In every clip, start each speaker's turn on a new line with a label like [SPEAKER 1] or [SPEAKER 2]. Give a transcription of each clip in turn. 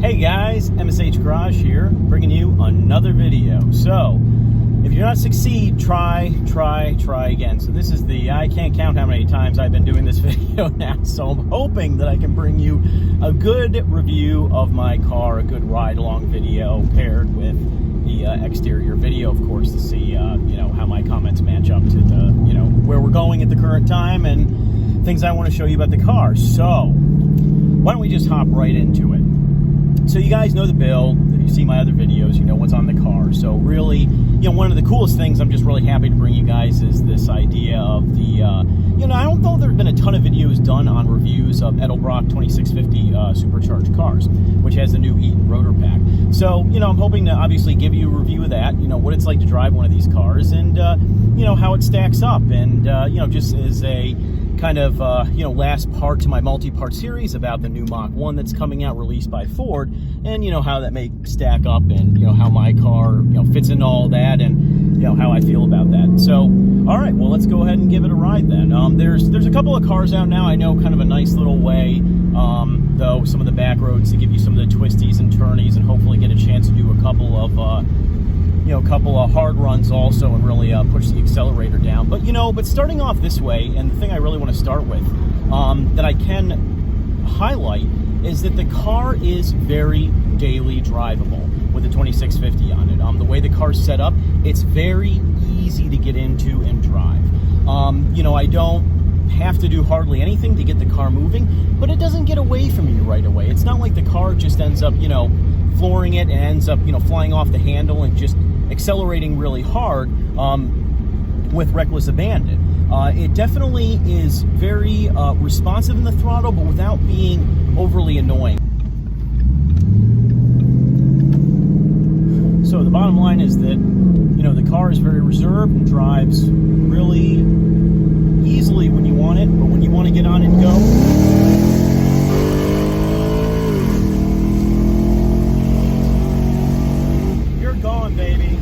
[SPEAKER 1] Hey guys, MSH Garage here, bringing you another video. So, if you do not succeed, try again. So this is I can't count how many times I've been doing this video now, so I'm hoping that I can bring you a good review of my car, a good ride-along video paired with the exterior video, of course, to see, how my comments match up to the, where we're going at the current time and things I want to show you about the car. So, why don't we just hop right into it? So you guys know the build. If you see my other videos, you know what's on the car. So really, one of the coolest things I'm just really happy to bring you guys is this idea of the, I don't know there have been a ton of videos done on reviews of Edelbrock 2650 supercharged cars, which has a new Eaton rotor pack. So, I'm hoping to obviously give you a review of that, what it's like to drive one of these cars and, how it stacks up and, just as a kind of, last part to my multi-part series about the new Mach 1 that's coming out, released by Ford, and, how that may stack up and, how my car, fits into all that and, how I feel about that. So, all right, well, let's go ahead and give it a ride then. There's a couple of cars out now. I know kind of a nice little way, though, some of the back roads to give you some of the twisties and turnies and hopefully get a chance to do a couple of, hard runs also and really push the accelerator down. But starting off this way, and the thing I really want to start with that I can highlight is that the car is very daily drivable with the 2650 on it. The way the car's set up, it's very easy to get into and drive. I don't have to do hardly anything to get the car moving, but it doesn't get away from you right away. It's not like the car just ends up, flooring it and ends up, flying off the handle and just accelerating really hard with reckless abandon. It definitely is very responsive in the throttle, but without being overly annoying. So the bottom line is that, the car is very reserved and drives really easily when you want it, but when you want to get on it and go, baby.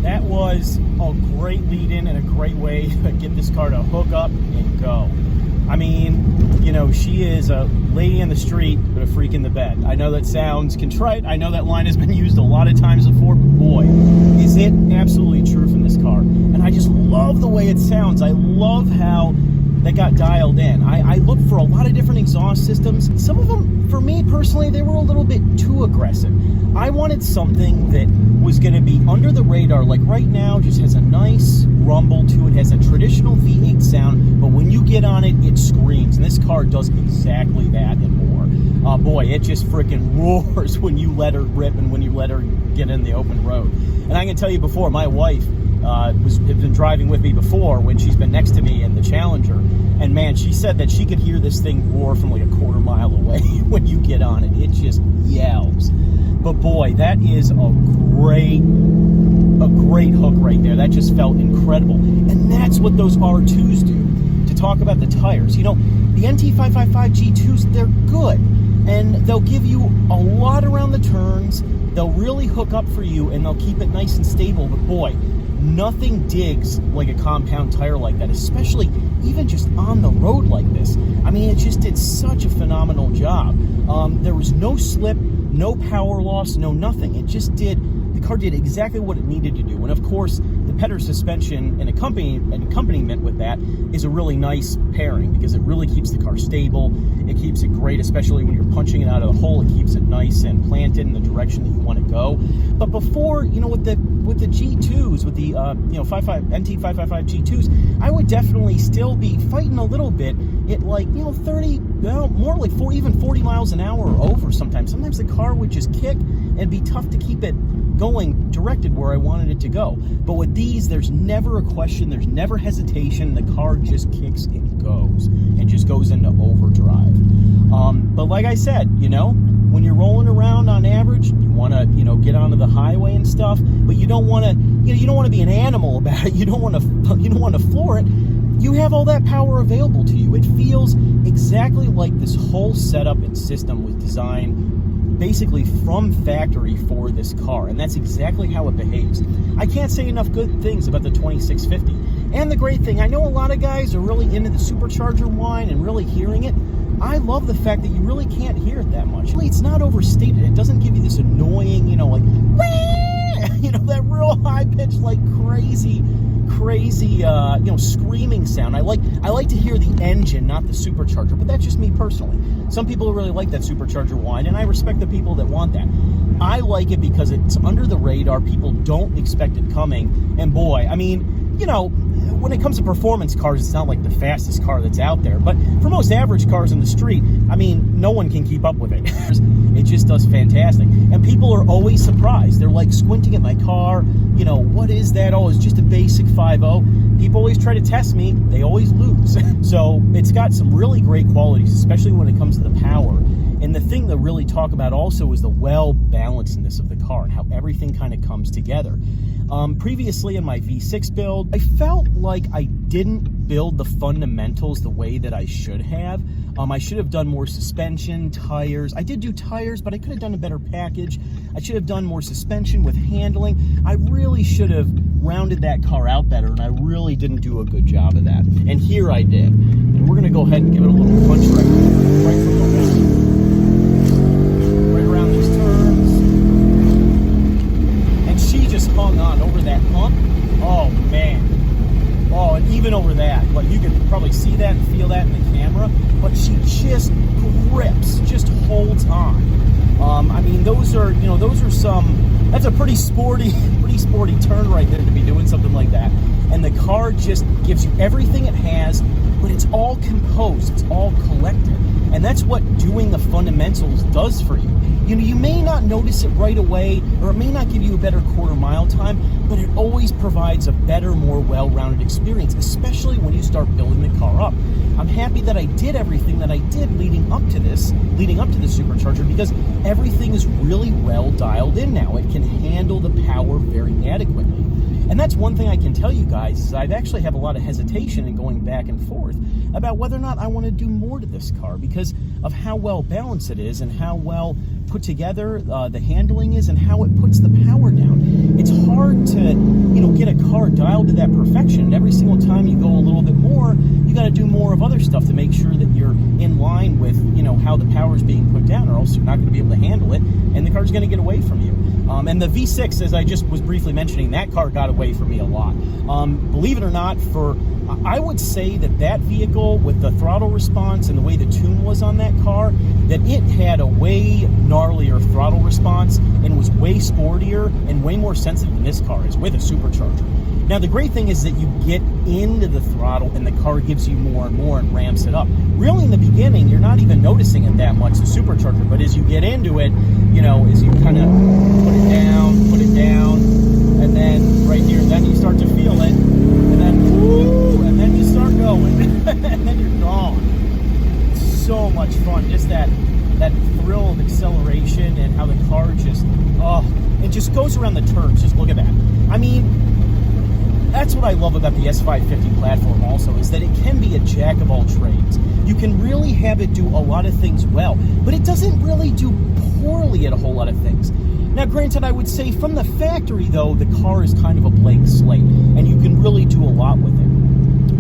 [SPEAKER 1] That was a great lead-in and a great way to get this car to hook up and go. I mean, she is a lady in the street, but a freak in the bed. I know that sounds contrite. I know that line has been used a lot of times before, but boy, is it absolutely true from this car. And I just love the way it sounds. I love how that got dialed in. I looked for a lot of different exhaust systems. Some of them, for me personally, they were a little bit too aggressive. I wanted something that was going to be under the radar, like right now, just has a nice rumble to it, has a traditional V8 sound, but when you get on it, it screams. And this car does exactly that and more. Boy, it just freaking roars when you let her rip and when you let her get in the open road. And I can tell you before, my wife has been driving with me before when she's been next to me in the Challenger, and man, she said that she could hear this thing roar from like a quarter mile away when you get on it. It just yells. But boy, that is a great hook right there. That just felt incredible. And that's what those R2s do. To talk about the tires, the NT555 G2s, they're good. And they'll give you a lot around the turns. They'll really hook up for you, and they'll keep it nice and stable. But boy, nothing digs like a compound tire like that, especially even just on the road like this. I mean, it just did such a phenomenal job. There was no slip, no power loss, no nothing. It just the car did exactly what it needed to do. And of course, the Petter suspension and accompaniment with that is a really nice pairing because it really keeps the car stable. It keeps it great, especially when you're punching it out of the hole. It keeps it nice and planted in the direction that you want to go. But before, with the G2s, with the NT555 G2s, I would definitely still be fighting a little bit at like 30, more like 40 miles an hour or over sometimes. Sometimes the car would just kick and be tough to keep it going directed where I wanted it to go. But with these, there's never a question, there's never hesitation. The car just kicks and goes and just goes into overdrive. But like I said, when you're rolling around on average, you want to, get onto the highway and stuff, but you don't want to, you don't want to be an animal about it. You don't want to floor it. You have all that power available to you. It feels exactly like this whole setup and system was designed basically from factory for this car, and that's exactly how it behaves. I can't say enough good things about the 2650. And the great thing, I know a lot of guys are really into the supercharger whine and really hearing it. I love the fact that you really can't hear it that much. It's not overstated. It doesn't give you this annoying, you know, like, you know, that real high-pitched, like, crazy, you know, screaming sound. I like to hear the engine, not the supercharger, but that's just me personally. Some people really like that supercharger whine, and I respect the people that want that. I like it because it's under the radar. People don't expect it coming, and boy, I mean, you know, when it comes to performance cars, it's not like the fastest car that's out there, but for most average cars in the street, I mean, no one can keep up with it. It just does fantastic, and people are always surprised. They're like squinting at my car, you know, what is that? Oh, it's just a basic 5.0. People always try to test me. They always lose. So it's got some really great qualities, especially when it comes to the power. And the thing to really talk about also is the well-balancedness of the car and how everything kind of comes together. Previously in my V6 build, I felt like I didn't build the fundamentals the way that I should have. I should have done more suspension, tires. I did do tires, but I could have done a better package. I should have done more suspension with handling. I really should have rounded that car out better, and I really didn't do a good job of that. And here I did. And we're going to go ahead and give it a little punch right from the left. Right around these turns. And she just hung on over that hump. Oh, man. Oh, and even over that, like you can probably see that and feel that in the camera, but she just grips, just holds on. I mean, those are, you know, that's a pretty sporty turn right there to be doing something like that. And the car just gives you everything it has, but it's all composed, it's all collected. And that's what doing the fundamentals does for you. You know, you may not notice it right away, or it may not give you a better quarter-mile time, but it always provides a better, more well-rounded experience, especially when you start building the car up. I'm happy that I did everything that I did leading up to the supercharger, because everything is really well dialed in now. It can handle the power very adequately. And that's one thing I can tell you guys, is I've actually have a lot of hesitation in going back and forth about whether or not I want to do more to this car because of how well balanced it is and how well put together the handling is and how it puts the power down. It's hard to, you know, get a car dialed to that perfection. And every single time you go a little bit more, you got to do more of other stuff to make sure that you're in line with, you know, how the power is being put down, or else you're not going to be able to handle it, and the car's going to get away from you. And the V6, as I just was briefly mentioning, that car got away from me a lot. Believe it or not, I would say that vehicle, with the throttle response and the way the tune was on that car, that it had a way gnarlier throttle response and was way sportier and way more sensitive than this car is with a supercharger. Now, the great thing is that you get into the throttle and the car gives you more and more and ramps it up. Really, in the beginning, you're not even noticing it that much, the supercharger, but as you get into it, you know, as you kind of put it down, and then right here, then you start to feel it, and then, woo, and then you start going, and then you're gone. It's so much fun, just that thrill of acceleration and how the car just, it just goes around the turns. Just look at that. I mean, that's what I love about the S550 platform also, is that it can be a jack of all trades. You can really have it do a lot of things well, but it doesn't really do poorly at a whole lot of things. Now, granted, I would say from the factory, though, the car is kind of a blank slate, and you can really do a lot with it.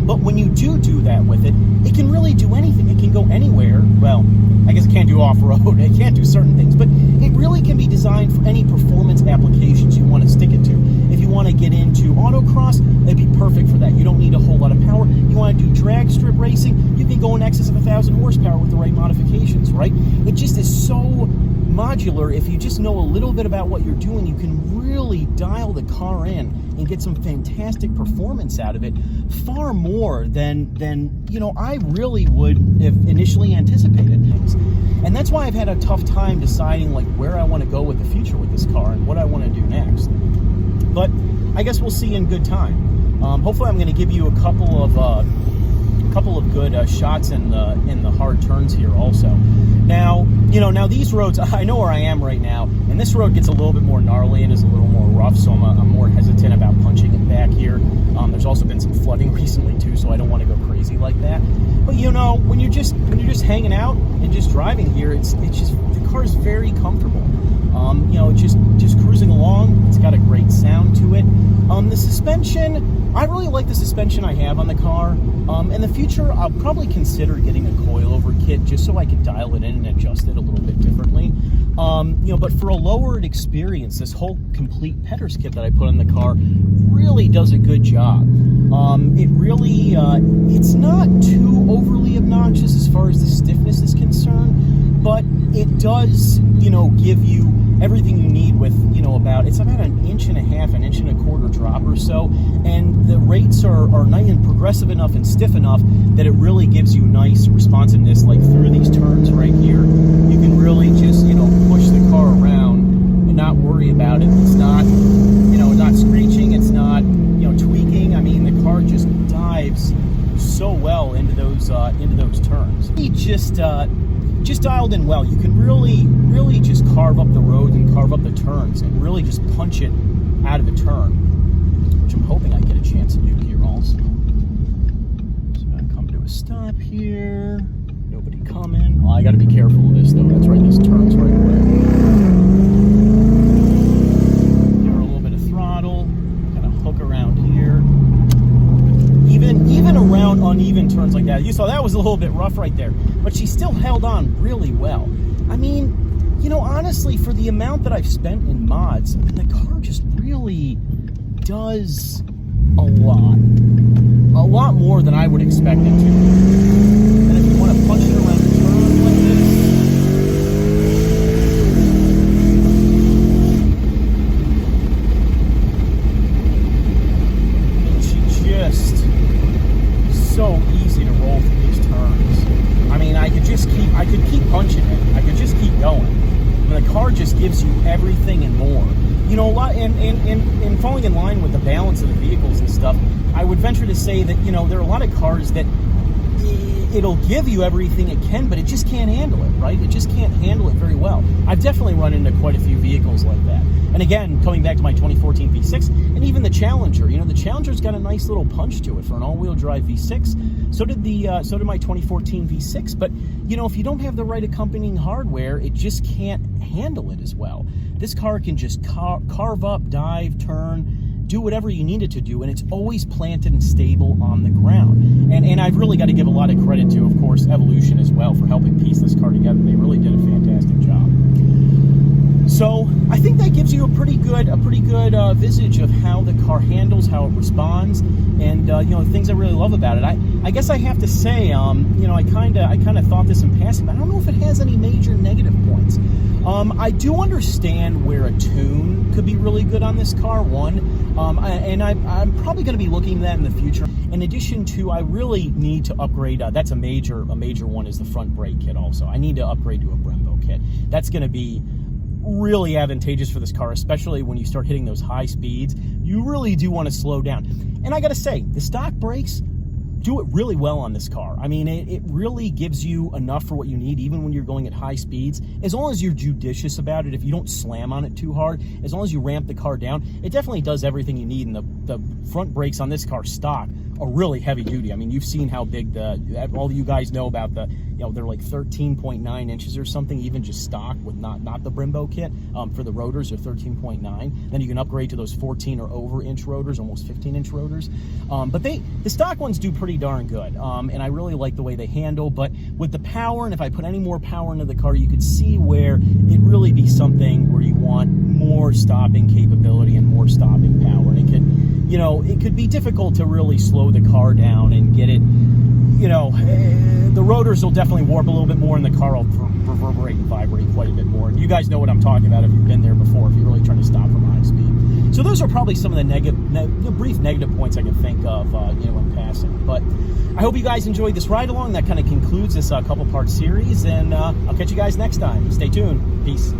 [SPEAKER 1] But when you do that with it, it can really do anything. It can go anywhere. Well, I guess it can't do off-road. It can't do certain things, but it really can be designed for any performance applications you want to stick it to. If you want to get into autocross, it'd be perfect for that. You don't need a whole lot of power. You want to do drag strip racing, you can go in excess of 1,000 horsepower with the right modifications, right? It just is so modular. If you just know a little bit about what you're doing, you can really dial the car in and get some fantastic performance out of it, far more than you know, I really would have initially anticipated things. And that's why I've had a tough time deciding like where I want to go with the future with this car and what I want to do next. But I guess we'll see in good time. Hopefully I'm going to give you a couple of good shots in the hard turns here also. Now, you know, these roads, I know where I am right now, and this road gets a little bit more gnarly and is a little more rough, so I'm more hesitant about punching it back here. There's also been some flooding recently too, so I don't want to go crazy like that. But you know, when you're just hanging out and just driving here, it's just, the car is very comfortable. You know, just cruising along. It's got a great sound to it. The suspension, I really like the suspension I have on the car. In the future, I'll probably consider getting a coilover kit just so I can dial it in and adjust it a little bit differently. But for a lowered experience, this whole complete Petters kit that I put on the car really does a good job. It really, it's not too overly obnoxious as far as the stiffness is concerned, but it does, give you everything you need with, it's about an inch and a half, an inch and a quarter drop or so, and the rates are nice and progressive enough and stiff enough that it really gives you nice responsiveness, like through these turns right here. You can really just, push the car around and not worry about it. It's not, not screeching, it's not, tweaking. I mean, the car just dives so well into those turns. It just dialed in well. You can really just carve up the road and carve up the turns and really just punch it out of the turn, which I'm hoping I get a chance to do here also. So I'm gonna come to a stop here. Nobody coming. Oh, I got to be careful of this though. That's right. This turns right away. Give her a little bit of throttle. Kind of hook around here. Even around uneven turns like that. You saw that was a little bit rough right there, but she still held on really well. I mean, honestly, for the amount that I've spent in mods, the car just really does a lot more than I would expect it to. And if you want to punch it around the turn like this, she just so easy to roll through these turns. I mean, I could keep punching it. I could just keep going. And the car just gives you everything and more. A lot, and falling in line with the balance of the vehicles and stuff, I would venture to say that, there are a lot of cars that it'll give you everything it can, but it just can't handle it, right? It just can't handle it very well. I've definitely run into quite a few vehicles like that. And again, coming back to my 2014 V6, and even the Challenger, the Challenger's got a nice little punch to it for an all-wheel drive V6. So did my 2014 V6. But, if you don't have the right accompanying hardware, it just can't handle it as well. This car can just carve up, dive, turn, do whatever you need it to do, and it's always planted and stable on the ground. And I've really got to give a lot of credit to, of course, Evolution as well for helping piece this car together. They really did a fantastic job. So I think that gives you a pretty good visage of how the car handles, how it responds, and the things I really love about it. I guess I have to say, I kind of thought this in passing, but I don't know if it has any major negative points. I do understand where a tune could be really good on this car. And I'm probably going to be looking at that in the future. In addition to, I really need to upgrade. That's a major one is the front brake kit. Also, I need to upgrade to a Brembo kit. That's going to be really advantageous for this car, especially when you start hitting those high speeds. You really do want to slow down. And I got to say, the stock brakes do it really well on this car. I mean, it really gives you enough for what you need, even when you're going at high speeds. As long as you're judicious about it, if you don't slam on it too hard, as long as you ramp the car down, it definitely does everything you need. And the front brakes on this car stock are really heavy duty. I mean, you've seen how big all of you guys know about they're like 13.9 inches or something, even just stock with not the Brembo kit. For the rotors are 13.9. Then you can upgrade to those 14 or over inch rotors, almost 15-inch rotors. But the stock ones do pretty darn good. And I really like the way they handle. But with the power, and if I put any more power into the car, you could see where it really be something where you want more stopping capability and more stopping power. And it could be difficult to really slow the car down and get it. The rotors will definitely warp a little bit more, and the car will reverberate and vibrate quite a bit more. And you guys know what I'm talking about if you've been there before, if you're really trying to stop from high speed. So those are probably some of the brief negative points I can think of, in passing. But I hope you guys enjoyed this ride along. That kind of concludes this couple-part series, and I'll catch you guys next time. Stay tuned. Peace.